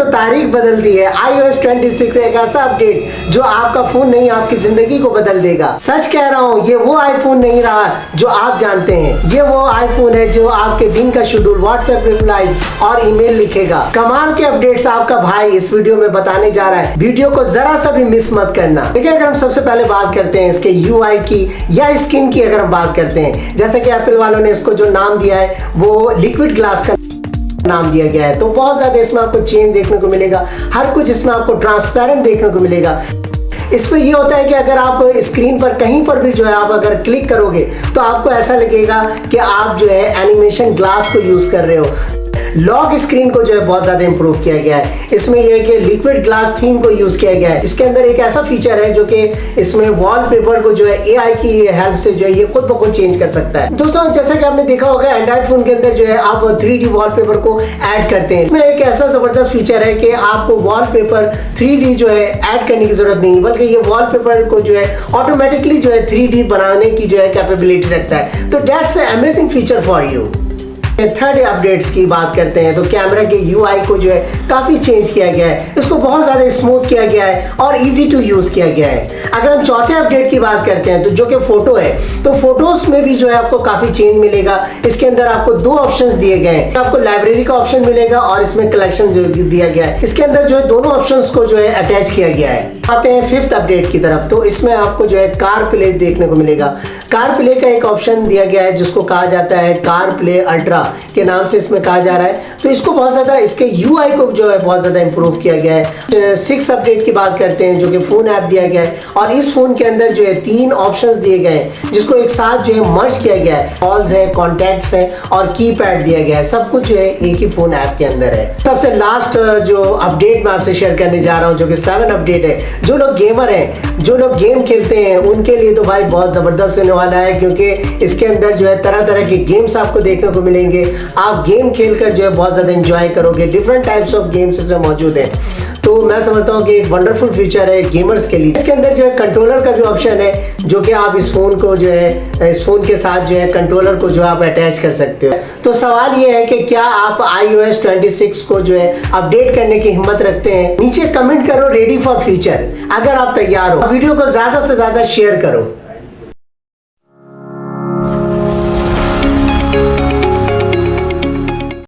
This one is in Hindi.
तो तारीख बदल दी है। iOS 26 एक ऐसा अपडेट जो आपका फोन नहीं आपकी जिंदगी को बदल देगा। सच कह रहा हूँ, ये वो आईफोन नहीं रहा जो आप जानते हैं। ये वो आईफोन है जो आपके दिन का शेड्यूल व्हाट्सएप रिप्लाईज और ईमेल लिखेगा। कमाल के अपडेट्स आपका भाई इस वीडियो में बताने जा रहा है। वीडियो को जरा सा भी मिस मत करना। देखिए, अगर हम सबसे पहले बात करते हैं इसके UI की या स्किन की, अगर हम बात करते हैं, जैसे कि एप्पल वालों ने इसको जो नाम दिया है वो लिक्विड ग्लास का नाम दिया गया है, तो बहुत ज्यादा इसमें आपको चेंज देखने को मिलेगा। हर कुछ इसमें आपको ट्रांसपेरेंट देखने को मिलेगा। इसमें ये होता है कि अगर आप स्क्रीन पर कहीं पर भी जो है आप अगर क्लिक करोगे तो आपको ऐसा लगेगा कि आप जो है एनिमेशन ग्लास को यूज कर रहे हो। लॉक स्क्रीन को जो है बहुत ज्यादा इंप्रूव किया गया है। इसमें यह है कि लिक्विड ग्लास थीम को यूज किया गया है। इसके अंदर एक ऐसा फीचर है जो कि इसमें वॉलपेपर को जो है AI की हेल्प से जो है ये खुद ब खुद चेंज कर सकता है। दोस्तों, जैसा कि आपने देखा होगा एंड्रॉइड फोन के अंदर जो है आप 3D वॉलपेपर को ऐड करते हैं। इसमें एक ऐसा जबरदस्त फीचर है कि आपको वॉलपेपर 3D जो है ऐड करने की जरूरत नहीं, बल्कि ये वॉलपेपर को जो है ऑटोमेटिकली जो है 3D बनाने की जो है कैपेबिलिटी रखता है। तो that's amazing feature for you. Third updates की बात करते हैं तो कैमरा के UI को जो है काफी चेंज किया गया है। इसको बहुत ज्यादा स्मूथ किया गया है और इजी टू यूज किया गया है। अगर हम चौथे अपडेट की बात करते हैं तो जो कि फोटो है, तो फोटोज में भी जो है आपको काफी चेंज मिलेगा। इसके अंदर आपको दो ऑप्शंस दिए गए हैं। आपको लाइब्रेरी का ऑप्शन मिलेगा और इसमें कलेक्शन जो दिया गया है। इसके अंदर जो है दोनों ऑप्शंस को जो है अटैच किया गया है। आते हैं फिफ्थ अपडेट की तरफ, तो इसमें आपको जो है कार प्ले देखने को मिलेगा। कार प्ले का एक ऑप्शन दिया गया है जिसको कहा जाता है कार प्ले अल्ट्रा के नाम से इसमें कहा जा रहा है। तो इसको बहुत ज्यादा इसके UI को जो है बहुत ज्यादा इंप्रूव किया गया है। सिक्स अपडेट की बात करते हैं जो कि फोन ऐप दिया गया है और इस फोन के अंदर जो है 3 ऑप्शंस दिए गए हैं जिसको एक साथ जो है मर्ज किया गया है। कॉल्स है, कॉन्टैक्ट्स है और कीपैड दिया गया है। सब कुछ जो है एक ही फोन ऐप के अंदर है। सबसे लास्ट जो अपडेट मैं आपसे शेयर करने जा रहा हूँ जो कि 7 अपडेट है। जो लोग गेमर हैं, जो लोग गेम खेलते हैं, उनके लिए तो भाई बहुत जबरदस्त होने वाला है, क्योंकि इसके अंदर जो है तरह तरह के गेम्स आपको देखने को मिलेंगे। आप गेम खेलकर जो है बहुत ज्यादा एंजॉय करोगे। डिफरेंट टाइप्स ऑफ गेम्स इसमें मौजूद हैं। तो मैं समझता हूँ कि एक वंडरफुल फीचर है गेमर्स के लिए। इसके अंदर जो है कंट्रोलर का भी ऑप्शन है जो कि आप इस फोन को जो है इस फोन के साथ जो है कंट्रोलर को जो आप अटैच कर सकते हो। तो सवाल ये है कि क्या आप iOS 26 को जो है अपडेट करने की हिम्मत रखते हैं? नीचे कमेंट करो रेडी फॉर फ्यूचर। अगर आप तैयार हो, वीडियो को ज्यादा से ज्यादा शेयर करो।